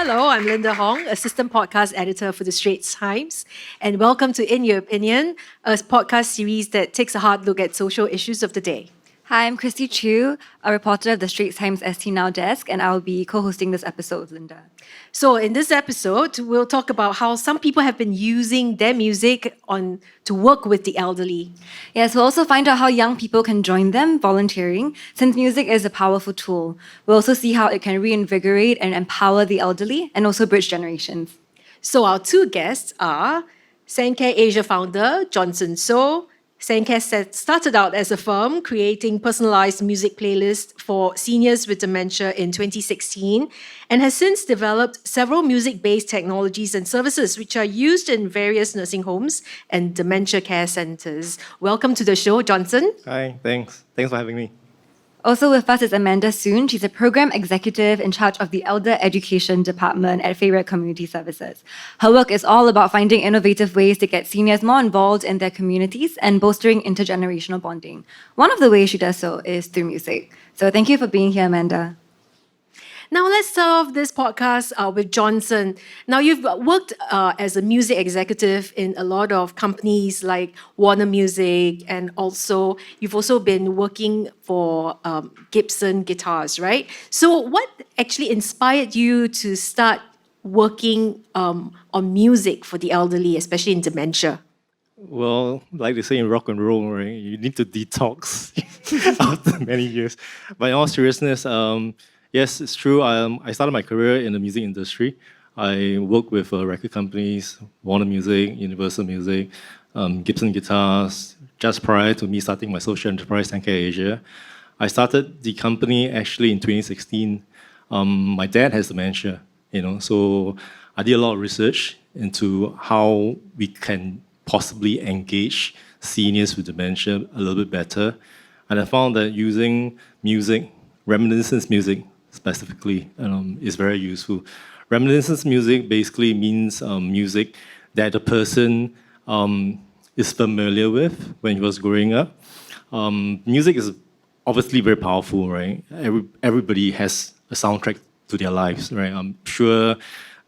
Hello, I'm Linda Hong, Assistant Podcast Editor for the Straits Times, and welcome to In Your Opinion, a podcast series that takes a hard look at social issues of the day. Hi, I'm Christy Chu, a reporter of the Straits Times ST Now desk, and I'll be co-hosting this episode with Linda. So in this episode, we'll talk about how some people have been using their music to work with the elderly. Yes, we'll also find out how young people can join them volunteering, since music is a powerful tool. We'll also see how it can reinvigorate and empower the elderly and also bridge generations. So our two guests are SanCare Asia founder Johnson So. SanCare started out as a firm creating personalised music playlists for seniors with dementia in 2016 and has since developed several music-based technologies and services which are used in various nursing homes and dementia care centres. Welcome to the show, Johnson. Hi, thanks. Thanks for having me. Also with us is Amanda Soon. She's a program executive in charge of the Elder Education Department at Fei Yue Community Services. Her work is all about finding innovative ways to get seniors more involved in their communities and bolstering intergenerational bonding. One of the ways she does so is through music. So thank you for being here, Amanda. Now let's start off this podcast with Johnson. Now you've worked as a music executive in a lot of companies like Warner Music, and you've also been working for Gibson Guitars, right? So what actually inspired you to start working on music for the elderly, especially in dementia? Well, like they say in rock and roll, right? You need to detox after many years. But in all seriousness, yes, it's true. I started my career in the music industry. I worked with record companies, Warner Music, Universal Music, Gibson Guitars, just prior to me starting my social enterprise, SanCare Asia. I started the company actually in 2016. My dad has dementia, so I did a lot of research into how we can possibly engage seniors with dementia a little bit better. And I found that using music, reminiscence music, specifically, is very useful. Reminiscence music basically means music that the person is familiar with when he was growing up. Music is obviously very powerful, right? Everybody has a soundtrack to their lives, right? I'm sure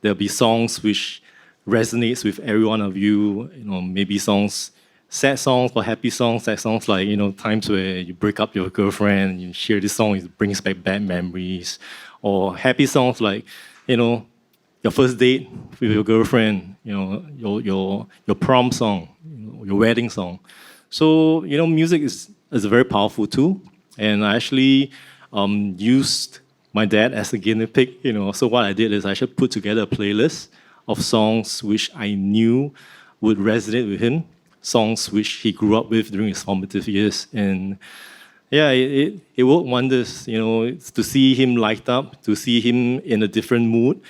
there'll be songs which resonates with every one of you. Maybe songs, sad songs or happy songs, sad songs like, times where you break up your girlfriend and you share this song, it brings back bad memories. Or happy songs like, your first date with your girlfriend, your prom song, your wedding song. So, music is a very powerful tool. And I actually used my dad as a guinea pig, So what I did is I actually put together a playlist of songs which I knew would resonate with him, songs which he grew up with during his formative years. And yeah, it worked wonders, to see him light up, to see him in a different mood,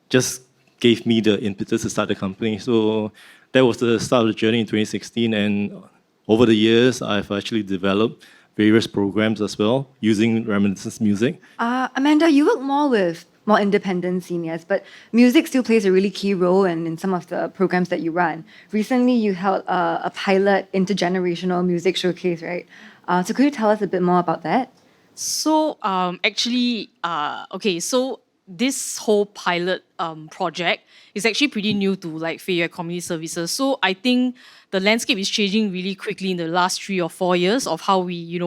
just gave me the impetus to start the company. So that was the start of the journey in 2016. And over the years, I've actually developed various programs as well, using reminiscence music. Amanda, you work more with more independent seniors, but music still plays a really key role in some of the programs that you run. Recently, you held a pilot intergenerational music showcase, right? So could you tell us a bit more about that? So so this whole pilot project is actually pretty new to Fei Yue Community Services. So I think the landscape is changing really quickly in the last 3 or 4 years of how we,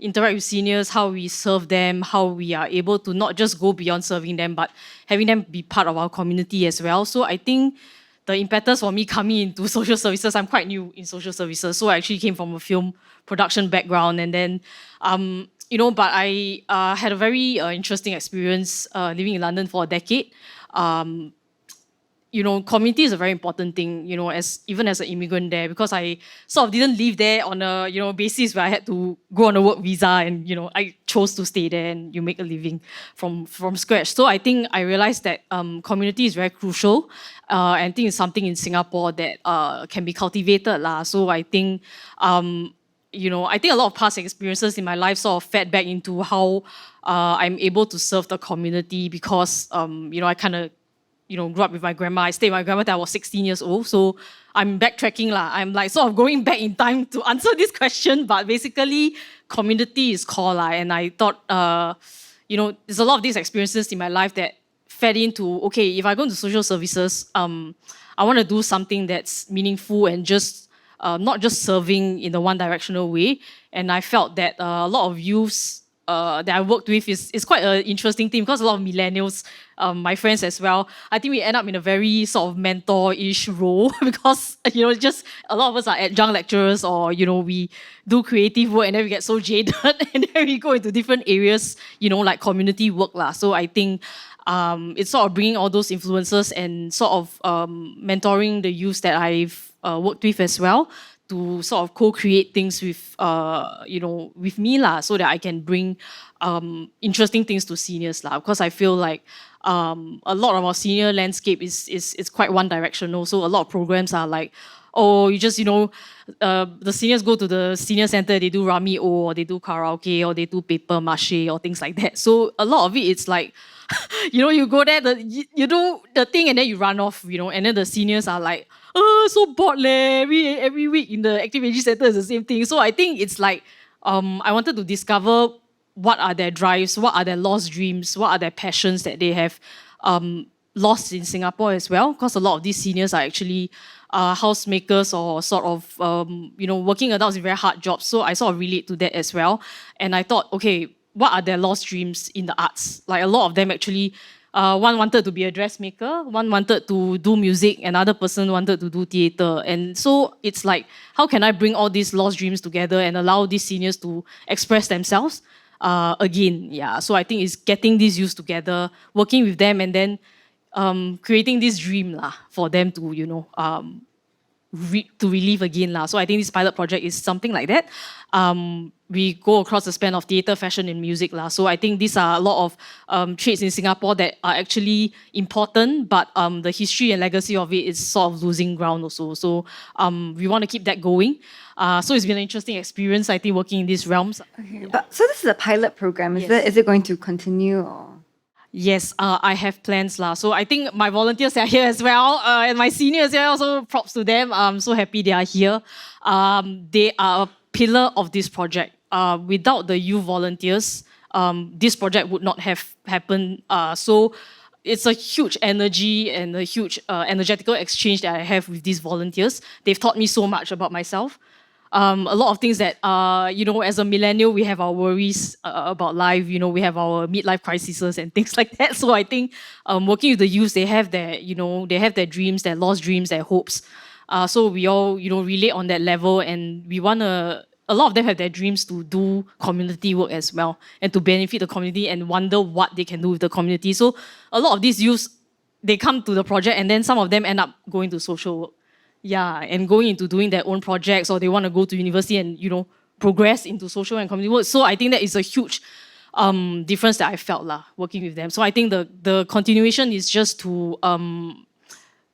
interact with seniors, how we serve them, how we are able to not just go beyond serving them, but having them be part of our community as well. So I think the impetus for me coming into social services, I'm quite new in social services, so I actually came from a film production background, and then, but I had a very interesting experience living in London for a decade. Community is a very important thing, even as an immigrant there, because I sort of didn't live there on a, basis where I had to go on a work visa and, I chose to stay there and you make a living from scratch. So I think I realized that community is very crucial, and I think it's something in Singapore that can be cultivated lah. So I think, I think a lot of past experiences in my life sort of fed back into how I'm able to serve the community because, I kind of, grew up with my grandma. I stayed with my grandma till I was 16 years old. So I'm backtracking lah. I'm sort of going back in time to answer this question. But basically, community is core lah. And I thought, there's a lot of these experiences in my life that fed into, okay, if I go into social services, I want to do something that's meaningful and just not just serving in the one directional way. And I felt that a lot of youths that I worked with is quite an interesting thing because a lot of millennials, my friends as well, I think we end up in a very sort of mentor-ish role because, just a lot of us are adjunct lecturers or, we do creative work and then we get so jaded and then we go into different areas, like community work lah. So I think it's sort of bringing all those influences and sort of mentoring the youth that I've worked with as well to sort of co-create things with, with me lah, so that I can bring interesting things to seniors lah. Because I feel like a lot of our senior landscape is quite one-directional. So a lot of programs are like, oh, you just, the seniors go to the senior center, they do Rami O, or they do karaoke, or they do paper mache, or things like that. So a lot of it, it's like, you go there, you do the thing, and then you run off, and then the seniors are like, oh, so bored leh. Every week in the active aging center is the same thing. So I think it's like, I wanted to discover what are their drives, what are their lost dreams, what are their passions that they have lost in Singapore as well. Because a lot of these seniors are actually housemakers or sort of, working adults in very hard jobs. So I sort of relate to that as well. And I thought, okay, what are their lost dreams in the arts? Like a lot of them actually, one wanted to be a dressmaker, one wanted to do music, another person wanted to do theatre. And so it's like, how can I bring all these lost dreams together and allow these seniors to express themselves again? Yeah, so I think it's getting these youths together, working with them, and then creating this dream lah, for them to, to relive again lah. So I think this pilot project is something like that. We go across the span of theatre, fashion, and music lah. So I think these are a lot of traits in Singapore that are actually important, but the history and legacy of it is sort of losing ground also. So we want to keep that going. So it's been an interesting experience, I think, working in these realms. Okay, but so this is a pilot program. Is it going to continue or? Yes, I have plans lah. So I think my volunteers are here as well, and my seniors here also. Props to them. I'm so happy they are here. They are a pillar of this project. Without the youth volunteers, this project would not have happened. So it's a huge energy and a huge energetical exchange that I have with these volunteers. They've taught me so much about myself. A lot of things that, as a millennial, we have our worries about life, we have our midlife crises and things like that. So I think working with the youth, they have their, they have their dreams, their lost dreams, their hopes. So we all, relate on that level, and we want to, a lot of them have their dreams to do community work as well and to benefit the community and wonder what they can do with the community. So a lot of these youths, they come to the project and then some of them end up going to social work. Yeah, and going into doing their own projects, or they want to go to university and, progress into social and community work. So I think that is a huge difference that I felt working with them. So I think the continuation is just to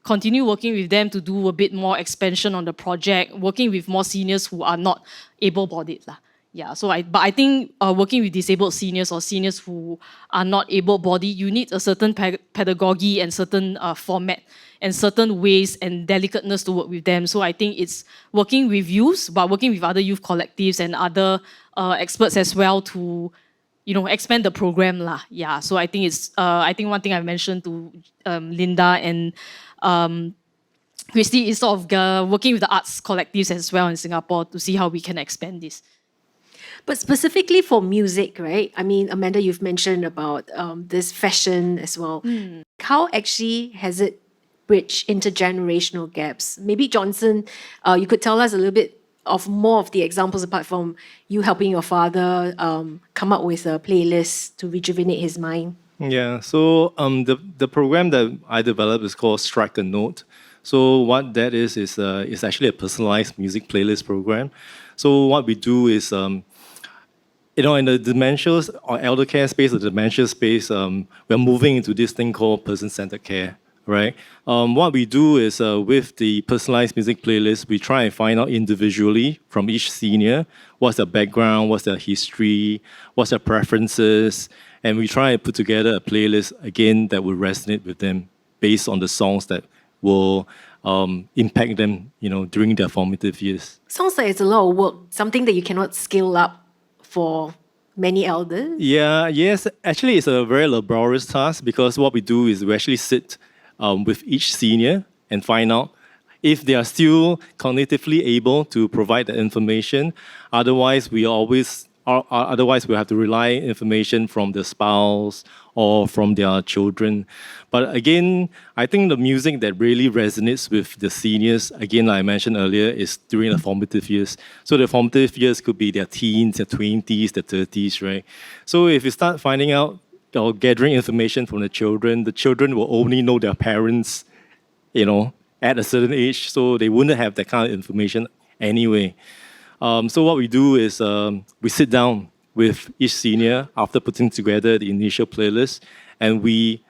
continue working with them to do a bit more expansion on the project, working with more seniors who are not able-bodied. Yeah, so I think working with disabled seniors or seniors who are not able-bodied, you need a certain pedagogy and certain format and certain ways and delicateness to work with them. So I think it's working with youth, but working with other youth collectives and other experts as well to, expand the program lah. Yeah, so I think it's I think one thing I mentioned to Linda and Christy is sort of working with the arts collectives as well in Singapore to see how we can expand this. But specifically for music, right? I mean, Amanda, you've mentioned about this fashion as well. How actually has it bridged intergenerational gaps? Maybe Johnson, you could tell us a little bit of more of the examples apart from you helping your father come up with a playlist to rejuvenate his mind. Yeah, so the program that I developed is called Strike a Note. So what that is actually a personalized music playlist program. So what we do is, in the dementia or eldercare space, or dementia space, we're moving into this thing called person-centered care, right? What we do is with the personalized music playlist, we try and find out individually from each senior what's their background, what's their history, what's their preferences, and we try and put together a playlist, again, that will resonate with them based on the songs that will impact them, during their formative years. Sounds like it's a lot of work, something that you cannot scale up for many elders? Yeah, yes. Actually, it's a very laborious task because what we do is we actually sit with each senior and find out if they are still cognitively able to provide the information. Otherwise, otherwise we have to rely information from the spouse or from their children. But again, I think the music that really resonates with the seniors, again, like I mentioned earlier, is during the formative years. So the formative years could be their teens, their 20s, their 30s, right? So if you start finding out or gathering information from the children will only know their parents, at a certain age, so they wouldn't have that kind of information anyway. So what we do is we sit down with each senior after putting together the initial playlist, and we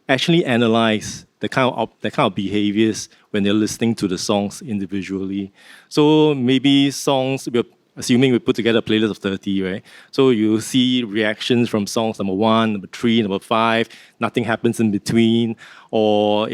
actually analyze the kind of behaviors when they're listening to the songs individually. So maybe songs, we're assuming we put together a playlist of 30, right? So you see reactions from songs number 1, number 3, number 5, nothing happens in between, or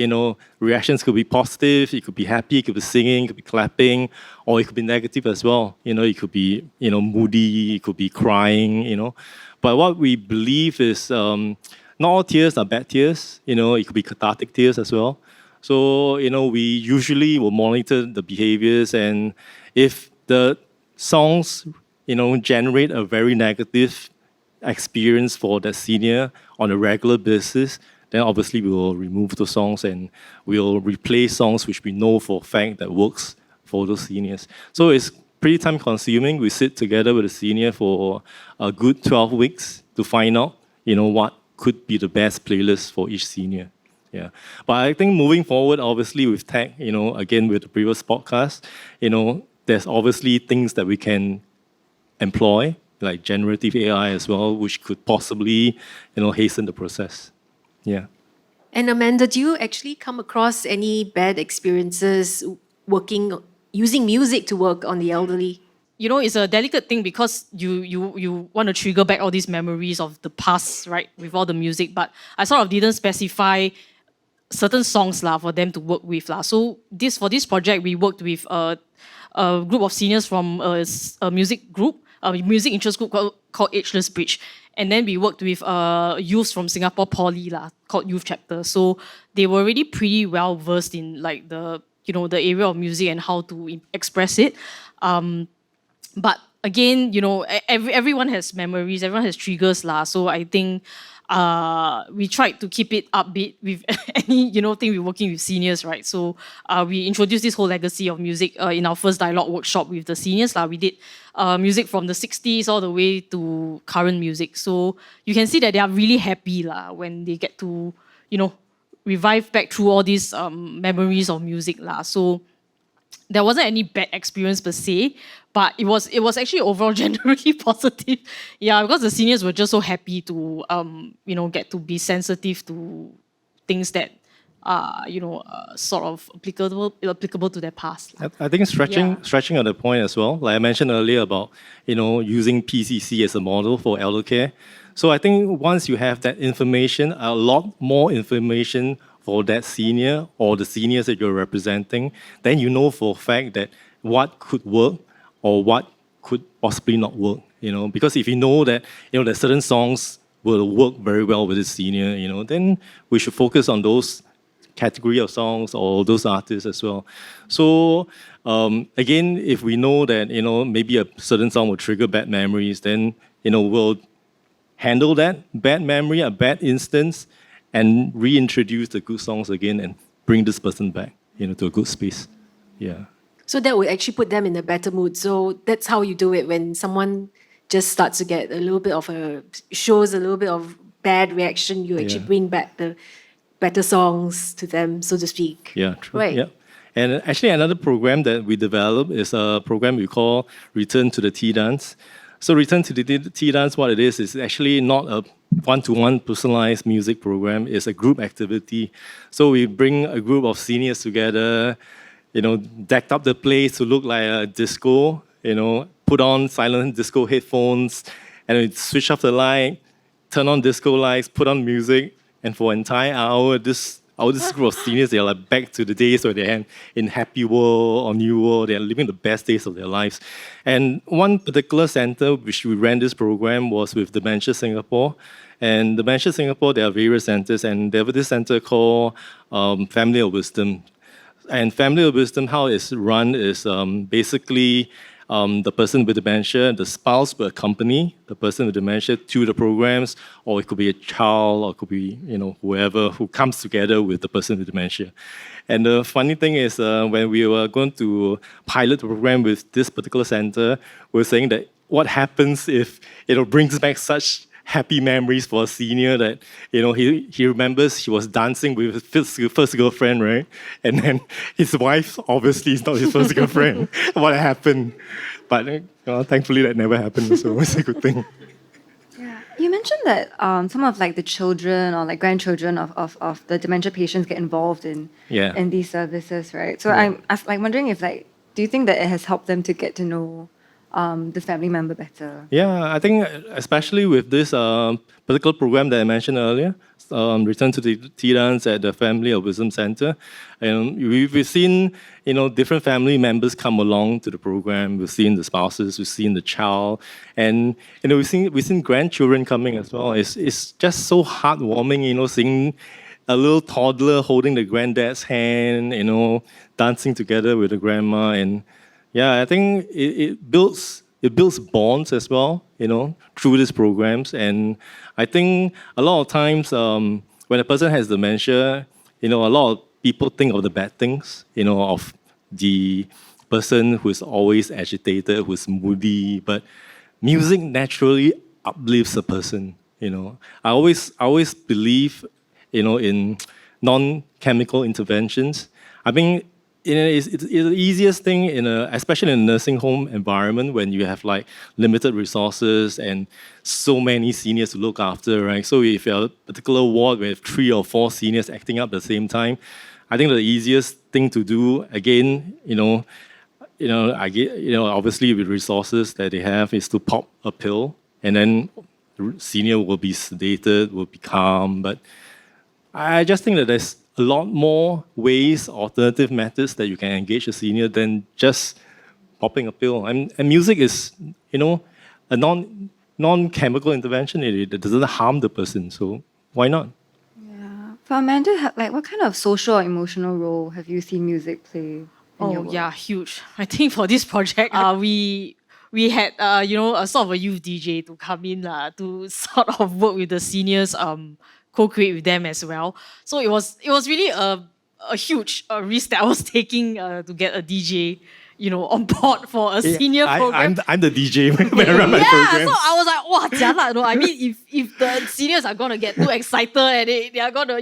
reactions could be positive, it could be happy, it could be singing, it could be clapping, or it could be negative as well. It could be moody, it could be crying. But what we believe is not all tears are bad tears. It could be cathartic tears as well. So we usually will monitor the behaviors, and if the songs, generate a very negative experience for that senior on a regular basis, then obviously we will remove those songs and we'll replace songs which we know for a fact that works for those seniors. So it's pretty time consuming. We sit together with the senior for a good 12 weeks to find out, what could be the best playlist for each senior. Yeah. But I think moving forward, obviously with tech, again with the previous podcast, there's obviously things that we can employ, like generative AI as well, which could possibly, hasten the process. Yeah. And Amanda, do you actually come across any bad experiences using music to work on the elderly? It's a delicate thing because you want to trigger back all these memories of the past, right, with all the music. But I sort of didn't specify certain songs for them to work with. So for this project, we worked with a group of seniors from a music group, a music interest group called Ageless Bridge. And then we worked with youths from Singapore Poly called Youth Chapter. So they were already pretty well versed in like the area of music and how to express it. But again, everyone has memories, everyone has triggers. So I think we tried to keep it upbeat with any thing we're working with seniors, right? So we introduced this whole legacy of music in our first dialogue workshop with the seniors. We did music from the 60s all the way to current music. So you can see that they are really happy when they get to revive back through all these memories of music. So there wasn't any bad experience per se, but it was actually overall generally positive. Yeah, because the seniors were just so happy to get to be sensitive to things that are sort of applicable to their past. I think stretching on the point as well, like I mentioned earlier about using PCC as a model for eldercare. So I think once you have that information, a lot more information for that senior or the seniors that you're representing, then you know for a fact that what could work or what could possibly not work. Because if you know that that certain songs will work very well with the senior, then we should focus on those category of songs or those artists as well. So again, if we know that maybe a certain song will trigger bad memories, then we'll handle that bad memory, a bad instance, and reintroduce the good songs again and bring this person back, to a good space. Yeah. So that would actually put them in a better mood. So that's how you do it when someone just starts to get shows a little bit of bad reaction. You actually bring back the better songs to them, so to speak. Yeah, true. Right. Yeah. And actually another program that we developed is a program we call Return to the Tea Dance. So Return to the Tea Dance, what it is actually not a one-to-one personalized music program. It's a group activity. So we bring a group of seniors together, decked up the place to look like a disco, put on silent disco headphones, and we switch off the light, turn on disco lights, put on music, and for an entire hour, this this group of seniors, they're like back to the days where they're in Happy World or New World. They're living the best days of their lives. And one particular center which we ran this program was with Dementia Singapore. And Dementia Singapore, there are various centers, and there was this center called Family of Wisdom. And Family of Wisdom, how it's run is basically the person with dementia, the spouse will accompany the person with dementia to the programs, or it could be a child, or it could be whoever who comes together with the person with dementia. And the funny thing is, when we were going to pilot the program with this particular center, we were saying that what happens if it brings back such happy memories for a senior that he remembers he was dancing with his first girlfriend, right? And then his wife obviously is not his first girlfriend. What happened? But thankfully that never happened, so it's a good thing. Yeah. You mentioned that some of the children or grandchildren of the dementia patients get involved in these services, right? So I'm wondering if do you think that it has helped them to get to know the family member better? Yeah, I think especially with this particular program that I mentioned earlier, Return to the Tea Dance at the Family of Wisdom Center, and we've seen different family members come along to the program. We've seen the spouses, we've seen the child, and we've seen grandchildren coming as well. It's just so heartwarming, seeing a little toddler holding the granddad's hand, dancing together with the grandma. And yeah, I think it builds bonds as well, through these programs. And I think a lot of times when a person has dementia, a lot of people think of the bad things, of the person who's always agitated, who's moody. But music naturally uplifts a person. I always believe, in non-chemical interventions. I mean, it's the easiest thing especially in a nursing home environment when you have limited resources and so many seniors to look after, right? So if you're a particular ward with 3 or 4 seniors acting up at the same time, I think the easiest thing to do, again, obviously with resources that they have, is to pop a pill, and then the senior will be sedated, will be calm. But I just think that there's a lot more ways, alternative methods that you can engage a senior than just popping a pill. And music is, a non-chemical intervention. It doesn't harm the person, so why not? Yeah. For Amanda, what kind of social or emotional role have you seen music play in your work? Yeah, huge. I think for this project, we had a sort of a youth DJ to come in to sort of work with the seniors, co-create with them as well. So it was really a huge risk that I was taking to get a DJ, on board for a senior program. I'm the DJ when I run my program. So I was like, wow, jialat, I mean, if the seniors are gonna get too excited and they are gonna,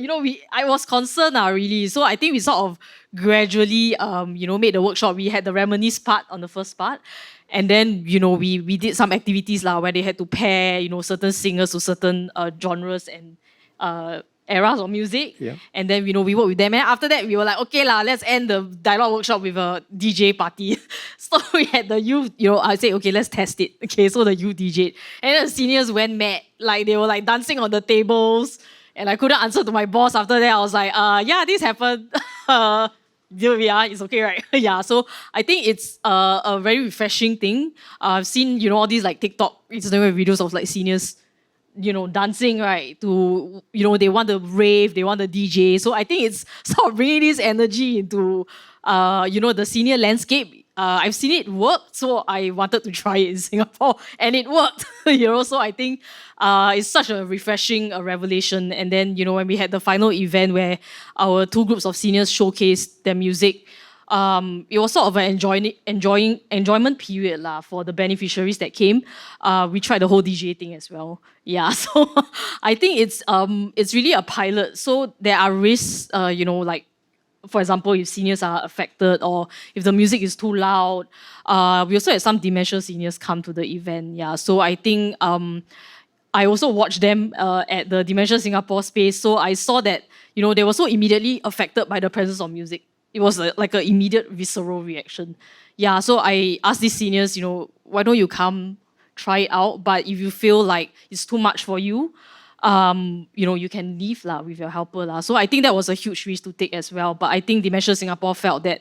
I was concerned really. So I think we sort of gradually, made the workshop. We had the reminisce part on the first part. And then, we did some activities where they had to pair, certain singers to certain genres and eras of music. Yeah. And then, we worked with them. And after that, we were like, okay, let's end the dialogue workshop with a DJ party. So we had the youth, I said, okay, let's test it. Okay, so the youth DJ. And then the seniors went mad. They were dancing on the tables. And I couldn't answer to my boss after that. I was like, yeah, this happened. Yeah, it's okay, right? Yeah, so I think it's a very refreshing thing. I've seen, all these TikTok, Instagram videos of seniors, dancing, right? To, they want the rave, they want the DJ. So I think it's sort of bringing this energy into, the senior landscape. I've seen it work, so I wanted to try it in Singapore, and it worked. So I think it's such a refreshing revelation. And then, when we had the final event where our 2 groups of seniors showcased their music, it was sort of an enjoyment period for the beneficiaries that came. We tried the whole DJ thing as well. Yeah, so I think it's really a pilot. So there are risks, for example, if seniors are affected or if the music is too loud. We also had some dementia seniors come to the event. Yeah, so I think I also watched them at the Dementia Singapore space. So I saw that, they were so immediately affected by the presence of music. It was like an immediate visceral reaction. Yeah, so I asked these seniors, why don't you come try it out? But if you feel like it's too much for you, you can leave with your helper. So I think that was a huge risk to take as well. But I think Dementia Singapore felt that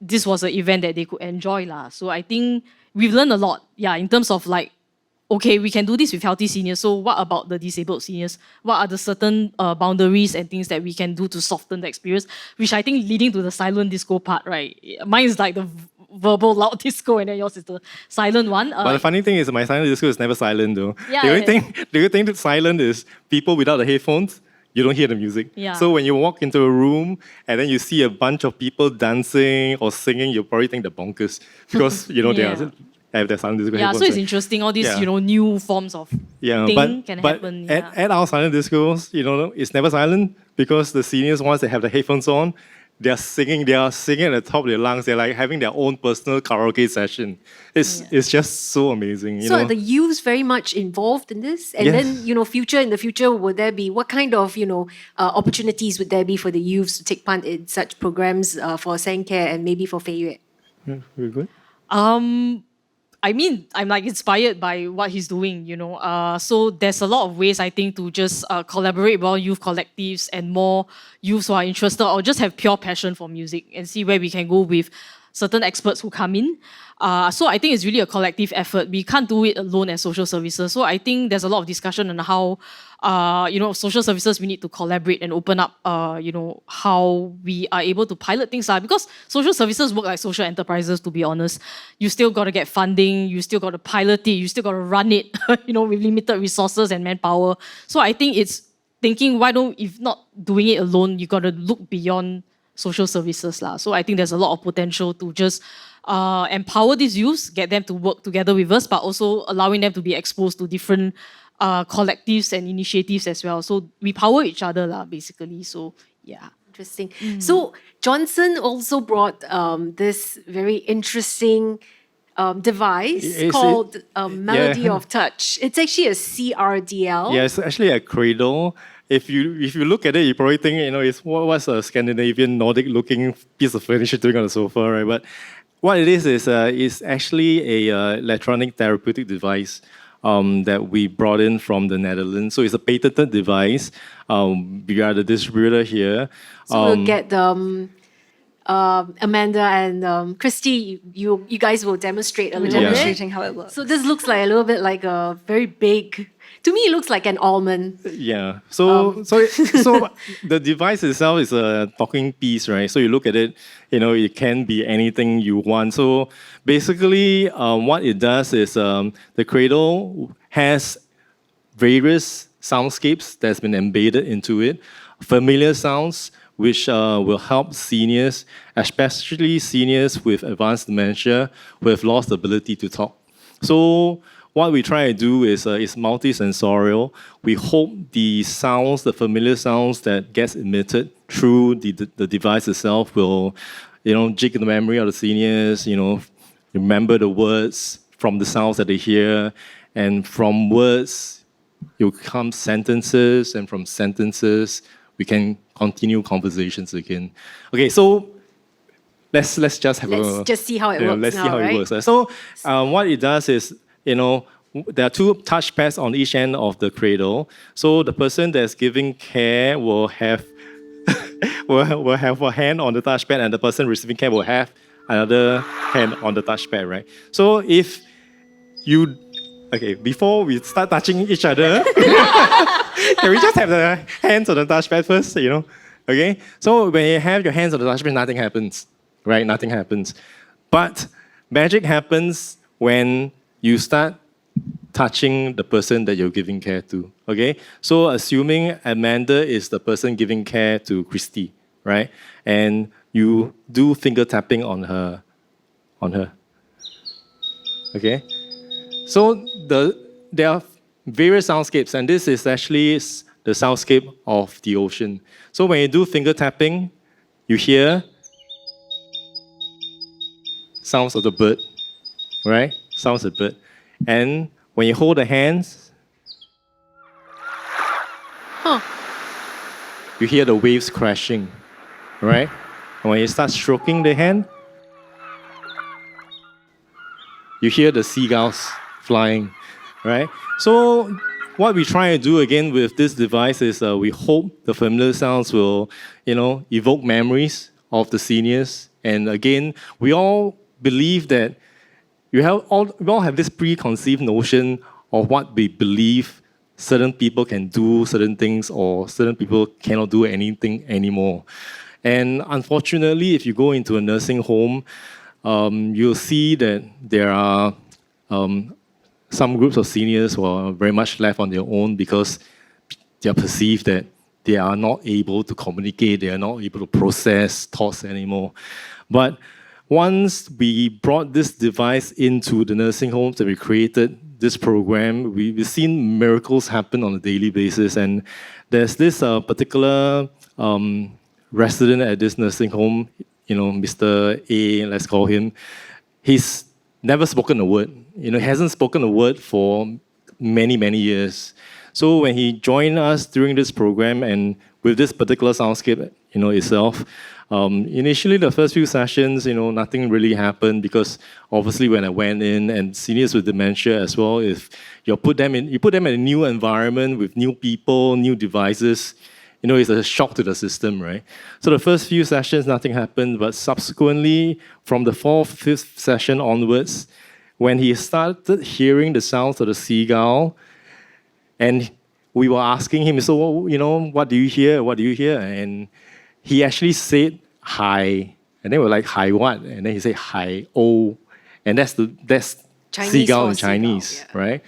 this was an event that they could enjoy. So I think we've learned a lot, in terms of okay, we can do this with healthy seniors. So what about the disabled seniors? What are the certain boundaries and things that we can do to soften the experience? Which I think leading to the silent disco part, right? Mine is like the verbal loud disco, and then yours is the silent one. But the funny thing is, my silent disco is never silent though. Yeah, The only thing that's silent is people without the headphones. You don't hear the music. Yeah. So when you walk into a room and then you see a bunch of people dancing or singing, you probably think they're bonkers because they have their silent disco. Yeah, so it's interesting. All these new forms of thing can happen. At our silent discos, it's never silent because the seniors, once they have the headphones on, they're singing at the top of their lungs. They're like having their own personal karaoke session. It's just so amazing. So are the youths very much involved in this? And then, in the future, would there be, what kind of, opportunities would there be for the youths to take part in such programs for SanCare and maybe for Fei Yue? Yeah, very good. I mean, I'm inspired by what he's doing, So there's a lot of ways, I think, to just collaborate with all youth collectives and more youths who are interested or just have pure passion for music and see where we can go with certain experts who come in. So I think it's really a collective effort. We can't do it alone as social services. So I think there's a lot of discussion on how, social services, we need to collaborate and open up, how we are able to pilot things. Because social services work like social enterprises, to be honest. You still got to get funding, you still got to pilot it, you still got to run it, with limited resources and manpower. So I think it's thinking, if not doing it alone, you got to look beyond social services. So I think there's a lot of potential to just empower these youths, get them to work together with us, but also allowing them to be exposed to different collectives and initiatives as well. So we power each other, basically. So, yeah. Interesting. So Johnson also brought this very interesting device called Melody of Touch. It's actually a CRDL. Yeah, it's actually a Crdl. If you look at it, you probably think, it's what's a Scandinavian Nordic-looking piece of furniture doing on the sofa, right? But what it is actually a electronic therapeutic device that we brought in from the Netherlands. So it's a patented device. We are the distributor here. So we'll get Amanda and Christy, you guys will demonstrate a little bit. Demonstrating how it works. So this looks like a little bit like a very big, to me it looks like an almond. Yeah. So the device itself is a talking piece, right? So you look at it, it can be anything you want. So basically, what it does is the Crdl has various soundscapes that's been embedded into it, familiar sounds, which will help seniors, especially seniors with advanced dementia, who have lost the ability to talk. So what we try to do is multisensorial. We hope the sounds, the familiar sounds that gets emitted through the device itself will, jig the memory of the seniors, remember the words from the sounds that they hear, and from words, it will come sentences, and from sentences, we can continue conversations again. Okay, so let's just see how it works. Let's see how it works. So what it does is, there are two touch pads on each end of the Crdl. So the person that's giving care will have will have a hand on the touchpad, and the person receiving care will have another hand on the touchpad, right? So if you before we start touching each other, can we just have the hands on the touchpad first, Okay? So when you have your hands on the touchpad, nothing happens, right? Nothing happens. But magic happens when you start touching the person that you're giving care to, okay? So assuming Amanda is the person giving care to Christy, right? And you do finger tapping on her, okay? So there are various soundscapes, and this is actually the soundscape of the ocean. So when you do finger tapping, you hear sounds of the bird, right? Sounds of the bird. And when you hold the hands, you hear the waves crashing, right? And when you start stroking the hand, you hear the seagulls flying, right? So what we try to do again with this device is we hope the familiar sounds will, evoke memories of the seniors. And again, we all believe that we all have this preconceived notion of what we believe certain people can do certain things or certain people cannot do anything anymore. And unfortunately, if you go into a nursing home, you'll see that there are some groups of seniors who are very much left on their own because they are perceived that they are not able to communicate, they are not able to process thoughts anymore. But once we brought this device into the nursing homes and we created this program, we've seen miracles happen on a daily basis. And there's this particular resident at this nursing home, Mr. A, let's call him. He's never spoken a word. He hasn't spoken a word for many, many years. So when he joined us during this program and with this particular soundscape, itself, initially the first few sessions, nothing really happened because obviously when I went in and seniors with dementia as well, if you put them in a new environment with new people, new devices, it's a shock to the system, right? So the first few sessions, nothing happened, but subsequently, from the 4th, 5th session onwards, when he started hearing the sounds of the seagull, and we were asking him, so, what do you hear? What do you hear? And he actually said, hi. And then we're like, hi what? And then he said, hi, oh. And that's Chinese seagull for in Chinese, seagull, yeah. right?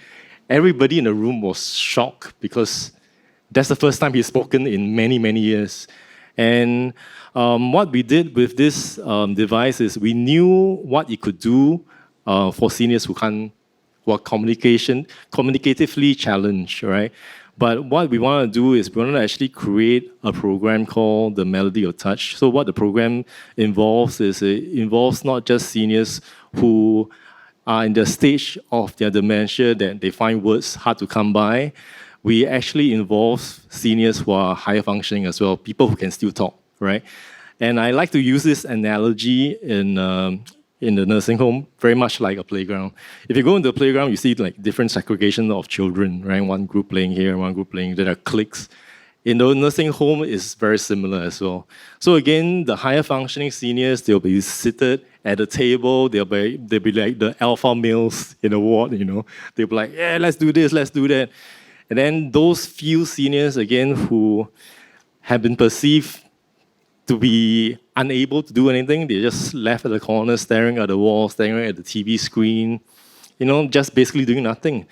Everybody in the room was shocked because that's the first time he's spoken in many, many years. And what we did with this device is we knew what it could do for seniors who are communicatively challenged, right? But what we want to do is we want to actually create a program called the Melody of Touch. So what the program involves is it involves not just seniors who are in the stage of their dementia that they find words hard to come by. We actually involve seniors who are higher functioning as well, people who can still talk, right? And I like to use this analogy in the nursing home, very much like a playground. If you go into the playground, you see like different segregation of children, right? One group playing here, one group playing, there are cliques. In the nursing home, it's very similar as well. So again, the higher functioning seniors, they'll be seated at a table, they'll be like the alpha males in the ward, They'll be like, yeah, let's do this, let's do that. And then those few seniors, again, who have been perceived to be unable to do anything, they're just left at the corner, staring at the wall, staring at the TV screen, just basically doing nothing.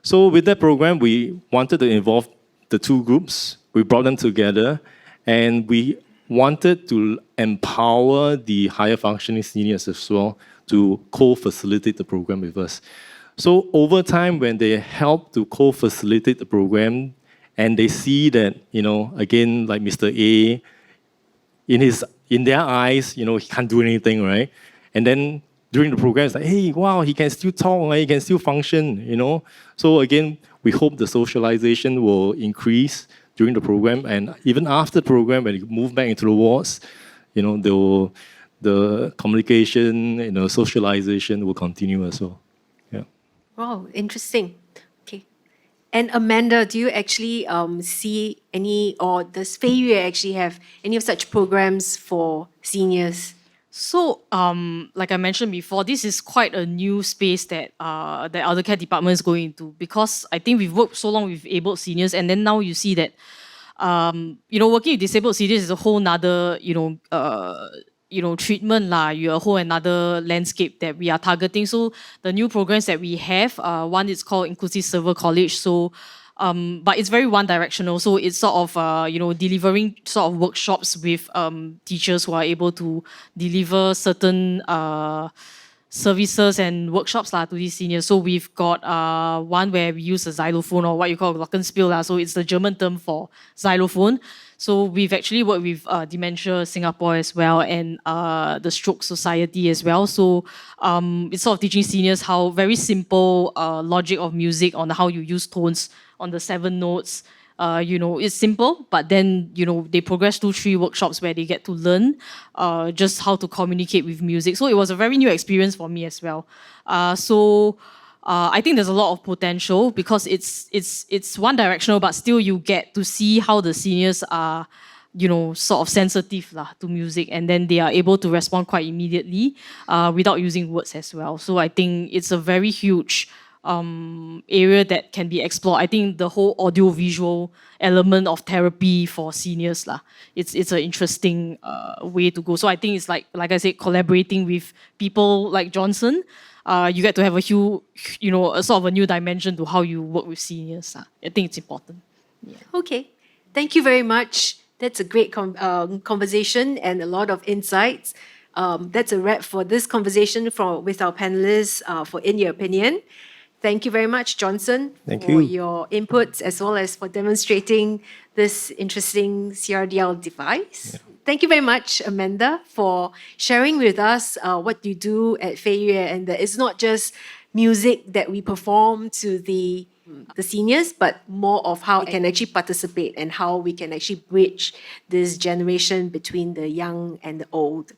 So with that program, we wanted to involve the two groups. We brought them together, and we wanted to empower the higher functioning seniors as well to co-facilitate the program with us. So over time, when they help to co-facilitate the program, and they see that, again, like Mr. A, in their eyes, he can't do anything, right? And then during the program, it's like, hey, wow, he can still talk, right? He can still function, So again, we hope the socialization will increase during the program, and even after the program, when you move back into the wards, the communication, socialization will continue as well. Yeah. Wow, interesting. Okay. And Amanda, do you actually see any, or does Fei Yue actually have any of such programs for seniors? So, like I mentioned before, this is quite a new space that the eldercare department is going into, because I think we've worked so long with abled seniors, and then now you see that, working with disabled seniors is a whole nother, treatment lah. You a whole another landscape that we are targeting. So the new programs that we have, one is called Inclusive Server College. So, but it's very one-directional. So it's sort of delivering sort of workshops with teachers who are able to deliver certain services and workshops to these seniors. So we've got one where we use a xylophone, or what you call glockenspiel. So it's the German term for xylophone. So we've actually worked with Dementia Singapore as well, and the Stroke Society as well. So it's sort of teaching seniors how very simple logic of music on how you use tones on the 7 notes. It's simple, but then, they progress through 3 workshops where they get to learn just how to communicate with music. So it was a very new experience for me as well. I think there's a lot of potential because it's one directional, but still you get to see how the seniors are, sort of sensitive lah to music, and then they are able to respond quite immediately without using words as well. So I think it's a very huge area that can be explored. I think the whole audio-visual element of therapy for seniors lah. It's an interesting way to go. So I think it's like I said, collaborating with people like Johnson. You get to have a sort of a new dimension to how you work with seniors. I think it's important. Okay, thank you very much. That's a great conversation and a lot of insights. That's a wrap for this conversation with our panelists for In Your Opinion. Thank you very much, Johnson, for your inputs as well as for demonstrating this interesting CRDL device. Yeah. Thank you very much, Amanda, for sharing with us what you do at Fei Yue. And that it's not just music that we perform to the seniors, but more of how we can actually participate and how we can actually bridge this generation between the young and the old.